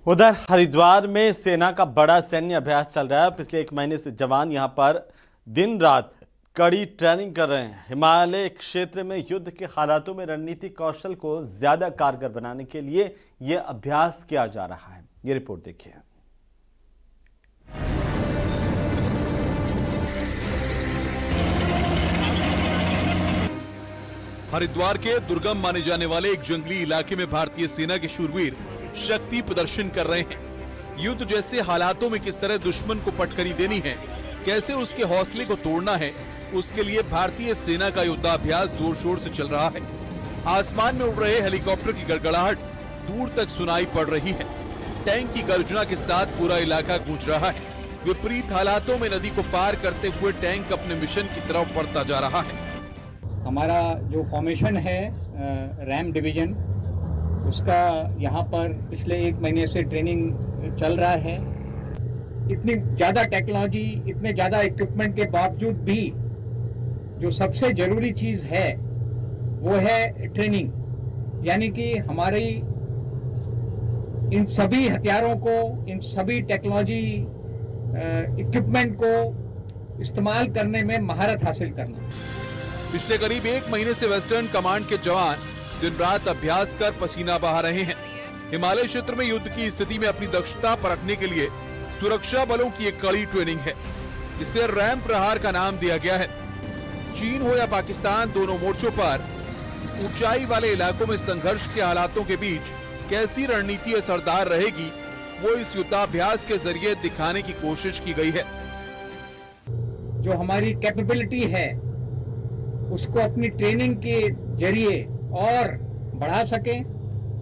उधर हरिद्वार में सेना का बड़ा सैन्य अभ्यास चल रहा है। पिछले 1 महीने से जवान यहां पर दिन रात कड़ी ट्रेनिंग कर रहे हैं। हिमालय क्षेत्र में युद्ध के हालातों में रणनीतिक कौशल को ज्यादा कारगर बनाने के लिए यह अभ्यास किया जा रहा है। ये रिपोर्ट देखिए। हरिद्वार के दुर्गम माने जाने वाले एक जंगली इलाके में भारतीय सेना के शूरवीर शक्ति प्रदर्शन कर रहे हैं। युद्ध जैसे हालातों में किस तरह दुश्मन को पटखनी देनी है, कैसे उसके हौसले को तोड़ना है, उसके लिए भारतीय सेना का युद्धाभ्यास जोर शोर से चल रहा है। आसमान में उड़ रहे हेलीकॉप्टर की गड़गड़ाहट दूर तक सुनाई पड़ रही है। टैंक की गर्जना के साथ पूरा इलाका गूंज रहा है। विपरीत हालातों में नदी को पार करते हुए टैंक अपने मिशन की तरफ बढ़ता जा रहा है। हमारा जो फॉर्मेशन है रैम डिवीजन, उसका यहाँ पर पिछले 1 महीने से ट्रेनिंग चल रहा है। इतनी ज़्यादा टेक्नोलॉजी, इतने ज़्यादा इक्विपमेंट के बावजूद भी जो सबसे ज़रूरी चीज़ है वो है ट्रेनिंग। यानी कि हमारी इन सभी हथियारों को, इन सभी टेक्नोलॉजी इक्विपमेंट को इस्तेमाल करने में महारत हासिल करना। पिछले करीब 1 महीने से वेस्टर्न कमांड के जवान दिन रात अभ्यास कर पसीना बहा रहे हैं। हिमालय क्षेत्र में युद्ध की स्थिति में अपनी दक्षता परखने के लिए सुरक्षा बलों की एक कड़ी ट्रेनिंग है। इसे रैम प्रहार का नाम दिया गया है। चीन हो या पाकिस्तान, दोनों मोर्चों पर ऊंचाई वाले इलाकों में संघर्ष के हालातों के बीच कैसी रणनीति असरदार रहेगी, वो इस युद्धाभ्यास के जरिए दिखाने की कोशिश की गई है। जो हमारी कैपेबिलिटी है उसको अपनी ट्रेनिंग के जरिए और बढ़ा सकें,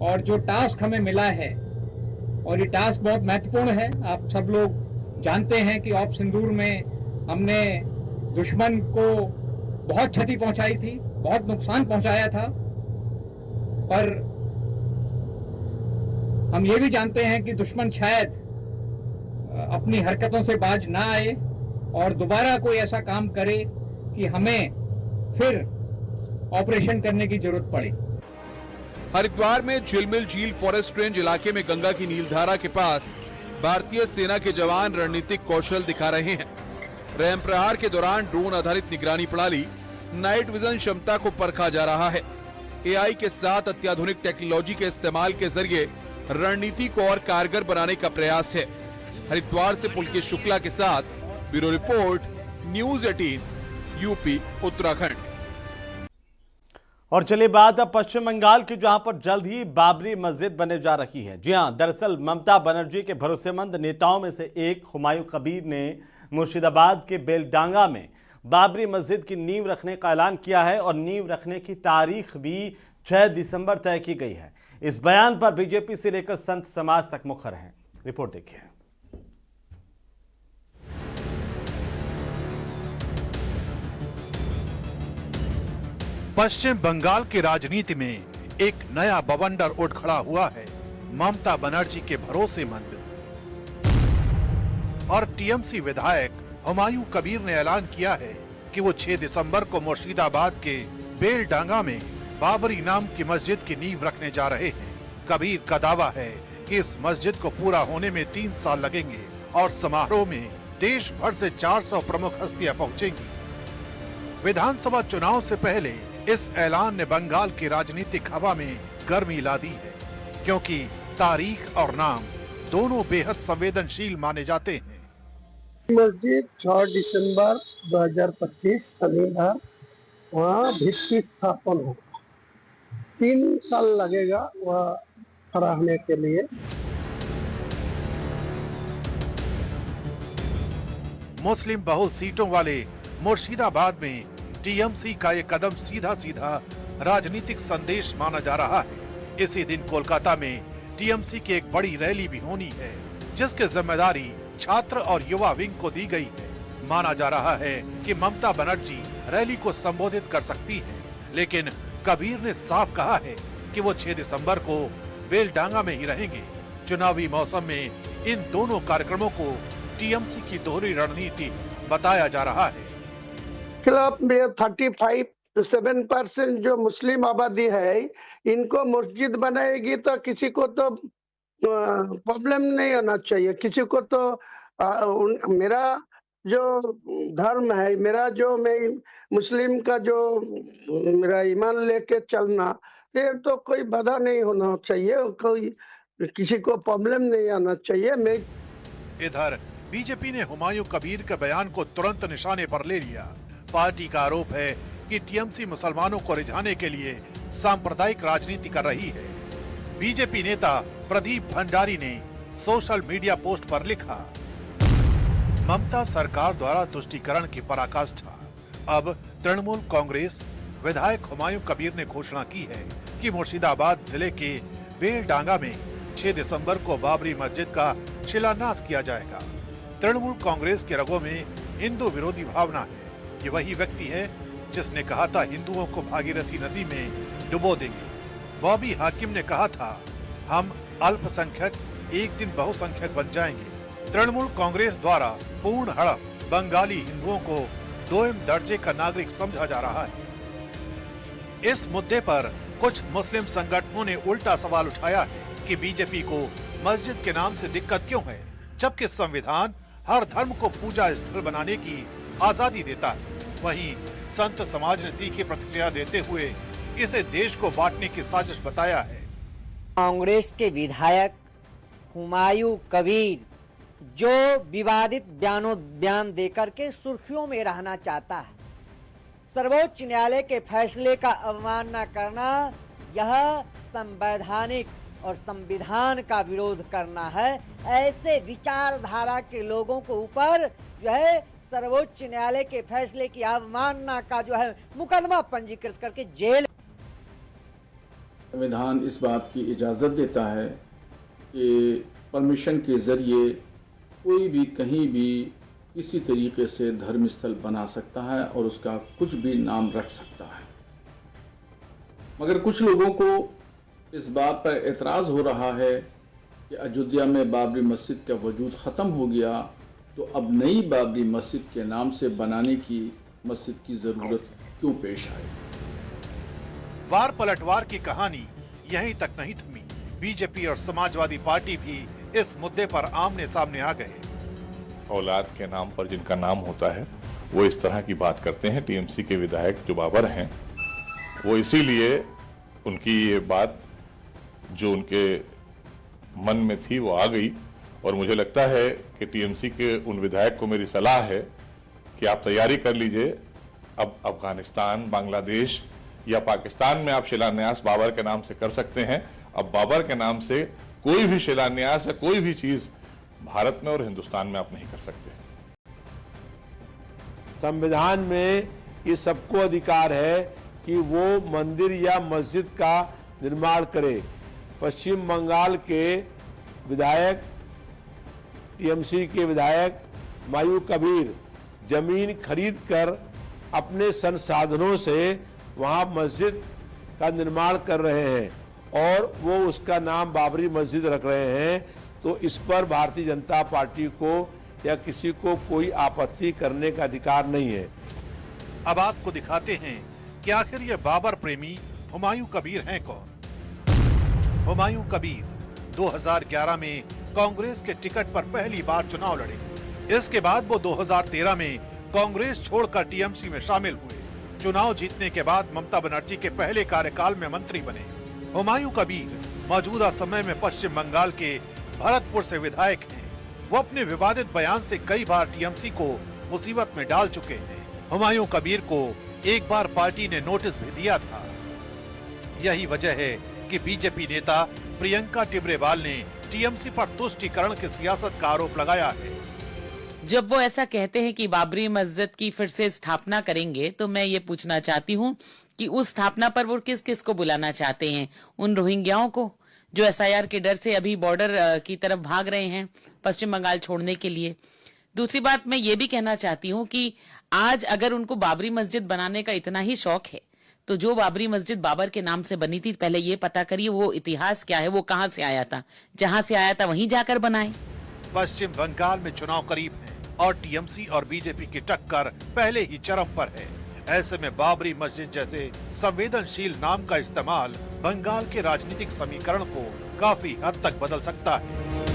और जो टास्क हमें मिला है, और ये टास्क बहुत महत्वपूर्ण है। आप सब लोग जानते हैं कि ऑप सिंदूर में हमने दुश्मन को बहुत क्षति पहुंचाई थी, बहुत नुकसान पहुंचाया था, पर हम ये भी जानते हैं कि दुश्मन शायद अपनी हरकतों से बाज ना आए और दोबारा कोई ऐसा काम करे कि हमें फिर ऑपरेशन करने की जरूरत पड़ी। हरिद्वार में झिलमिल झील फॉरेस्ट रेंज इलाके में गंगा की नीलधारा के पास भारतीय सेना के जवान रणनीतिक कौशल दिखा रहे हैं। रैम प्रहार के दौरान ड्रोन आधारित निगरानी प्रणाली, नाइट विजन क्षमता को परखा जा रहा है। एआई के साथ अत्याधुनिक टेक्नोलॉजी के इस्तेमाल के जरिए रणनीति को और कारगर बनाने का प्रयास है। हरिद्वार से पुलकेश शुक्ला के साथ bureau report, news 18, UP Uttarakhand. और चलिए बात अब पश्चिम बंगाल की, जहां पर जल्द ही बाबरी मस्जिद बनने जा रही है। जी हां, दरअसल ममता बनर्जी के भरोसेमंद नेताओं में से एक हुमायूं कबीर ने मुर्शिदाबाद के बेलडांगा में बाबरी मस्जिद की नींव रखने का ऐलान किया है और नींव रखने की तारीख भी 6 दिसंबर तय की गई है। इस बयान पर बीजेपी से लेकर संत समाज तक मुखर हैं। रिपोर्ट देखिए। पश्चिम बंगाल की राजनीति में एक नया बवंडर उठ खड़ा हुआ है। ममता बनर्जी के भरोसेमंद और टीएमसी विधायक हुमायूं कबीर ने ऐलान किया है कि वो 6 दिसंबर को मुर्शिदाबाद के बेलडांगा में बाबरी नाम की मस्जिद की नींव रखने जा रहे हैं। कबीर का दावा है कि इस मस्जिद को पूरा होने में 3 साल लगेंगे और समारोह में देश भर से 400 प्रमुख हस्तियां पहुंचेंगी। विधानसभा चुनाव से पहले इस ऐलान ने बंगाल की राजनीतिक हवा में गर्मी ला दी है, क्योंकि तारीख और नाम दोनों बेहद संवेदनशील माने जाते हैं। मस्जिद 6 दिसंबर 2025 शनिवार वहाँ भित्ति स्थापन होगा। 3 साल लगेगा वह खड़ा होने के लिए। मुस्लिम बहुल सीटों वाले मुर्शिदाबाद में टीएमसी का ये कदम सीधा सीधा राजनीतिक संदेश माना जा रहा है। इसी दिन कोलकाता में टीएमसी की एक बड़ी रैली भी होनी है, जिसकी जिम्मेदारी छात्र और युवा विंग को दी गई है। माना जा रहा है कि ममता बनर्जी रैली को संबोधित कर सकती है, लेकिन कबीर ने साफ कहा है कि वो 6 दिसंबर को बेलडांगा में ही रहेंगे। चुनावी मौसम में इन दोनों कार्यक्रमों को टीएमसी की दोहरी रणनीति बताया जा रहा है। खिलाफ 35-7% जो मुस्लिम आबादी है, इनको मस्जिद बनाएगी तो किसी को तो प्रॉब्लम नहीं होना चाहिए किसी को। तो मेरा जो धर्म है, मेरा जो मैं मुस्लिम का जो मेरा ईमान लेके चलना, ये तो कोई बाधा नहीं होना चाहिए, कोई किसी को प्रॉब्लम नहीं आना चाहिए। मैं इधर बीजेपी ने हुमायूं कबीर के बयान को तुरंत निशाने पर ले लिया। पार्टी का आरोप है कि टीएमसी मुसलमानों को रिझाने के लिए सांप्रदायिक राजनीति कर रही है। बीजेपी नेता प्रदीप भंडारी ने सोशल मीडिया पोस्ट पर लिखा, ममता सरकार द्वारा तुष्टीकरण की पराकाष्ठा। अब तृणमूल कांग्रेस विधायक हुमायूं कबीर ने घोषणा की है कि मुर्शिदाबाद जिले के बेलडांगा में 6 दिसंबर को बाबरी मस्जिद का शिलान्यास किया जाएगा। तृणमूल कांग्रेस के रगों में हिंदू विरोधी भावना है। ये वही व्यक्ति है जिसने कहा था हिंदुओं को भागीरथी नदी में डुबो देंगे। बॉबी हाकिम ने कहा था हम अल्पसंख्यक एक दिन बहुसंख्यक बन जाएंगे। तृणमूल कांग्रेस द्वारा पूर्ण हड़प बंगाली हिंदुओं को दोयम दर्जे का नागरिक समझा जा रहा है। इस मुद्दे पर कुछ मुस्लिम संगठनों ने उल्टा सवाल उठाया है कि बीजेपी को मस्जिद के नाम से दिक्कत क्यों है, जबकि संविधान हर धर्म को पूजा स्थल बनाने की आजादी देता है। वहीं संत समाज ने तीखी प्रतिक्रिया देते हुए इसे देश को बांटने की साजिश बताया है। कांग्रेस के विधायक हुमायूं कबीर जो विवादित बयान देकर के सुर्खियों में रहना चाहता है, सर्वोच्च न्यायालय के फैसले का अवमानना करना, यह संवैधानिक और संविधान का विरोध करना है। ऐसे विचारधारा के लोगों को ऊपर जो है सर्वोच्च न्यायालय के फैसले की अवमानना का जो है मुकदमा पंजीकृत करके जेल। संविधान इस बात की इजाज़त देता है कि परमिशन के ज़रिए कोई भी कहीं भी किसी तरीके से धर्म स्थल बना सकता है और उसका कुछ भी नाम रख सकता है। मगर कुछ लोगों को इस बात पर एतराज़ हो रहा है कि अयोध्या में बाबरी मस्जिद का वजूद ख़त्म हो गया, तो अब नई बाबरी मस्जिद के नाम से बनाने की मस्जिद की ज़रूरत क्यों पेश आए। वार पलटवार की कहानी यहीं तक नहीं थमी। बीजेपी और समाजवादी पार्टी भी इस मुद्दे पर आमने सामने आ गए। औलाद के नाम पर जिनका नाम होता है वो इस तरह की बात करते हैं। टीएमसी के विधायक जो बाबर हैं वो इसीलिए उनकी ये बात जो उनके मन में थी वो आ गई, और मुझे लगता है कि टीएमसी के उन विधायक को मेरी सलाह है कि आप तैयारी कर लीजिए। अब अफगानिस्तान, बांग्लादेश या पाकिस्तान में आप शिलान्यास बाबर के नाम से कर सकते हैं। अब बाबर के नाम से कोई भी शिलान्यास या कोई भी चीज भारत में और हिंदुस्तान में आप नहीं कर सकते। संविधान में ये सबको अधिकार है कि वो मंदिर या मस्जिद का निर्माण करे। पश्चिम बंगाल के विधायक, टीएमसी के विधायक हुमायूं कबीर जमीन खरीदकर अपने संसाधनों से वहां मस्जिद का निर्माण कर रहे हैं और वो उसका नाम बाबरी मस्जिद रख रहे हैं। तो इस पर भारतीय जनता पार्टी को या किसी को कोई आपत्ति करने का अधिकार नहीं है। अब आपको दिखाते हैं कि आखिर ये बाबर प्रेमी हुमायूं कबीर हैं कौन। हुमायूं कबीर 2011 में कांग्रेस के टिकट पर पहली बार चुनाव लड़े। इसके बाद वो 2013 में कांग्रेस छोड़कर टीएमसी में शामिल हुए। चुनाव जीतने के बाद ममता बनर्जी के पहले कार्यकाल में मंत्री बने। हुमायूं कबीर मौजूदा समय में पश्चिम बंगाल के भरतपुर से विधायक हैं। वो अपने विवादित बयान से कई बार टीएमसी को मुसीबत में डाल चुके हैं। हुमायूं कबीर को एक बार पार्टी ने नोटिस भी दिया था। यही वजह है कि बीजेपी नेता प्रियंका टिब्रेवाल ने टीएमसी पर तुष्टीकरण की सियासत का आरोप लगाया है। जब वो ऐसा कहते हैं कि बाबरी मस्जिद की फिर से स्थापना करेंगे, तो मैं ये पूछना चाहती हूँ कि उस स्थापना पर वो किस किस को बुलाना चाहते हैं? उन रोहिंग्याओं को जो एसआईआर के डर से अभी बॉर्डर की तरफ भाग रहे हैं पश्चिम बंगाल छोड़ने के लिए। दूसरी बात मैं ये भी कहना चाहती हूँ कि आज अगर उनको बाबरी मस्जिद बनाने का इतना ही शौक है तो जो बाबरी मस्जिद बाबर के नाम से बनी थी, पहले ये पता करिए वो इतिहास क्या है, वो कहाँ से आया था। जहाँ से आया था वहीं जाकर बनाए। पश्चिम बंगाल में चुनाव करीब है और टीएमसी और बीजेपी की टक्कर पहले ही चरम पर है। ऐसे में बाबरी मस्जिद जैसे संवेदनशील नाम का इस्तेमाल बंगाल के राजनीतिक समीकरण को काफी हद तक बदल सकता है।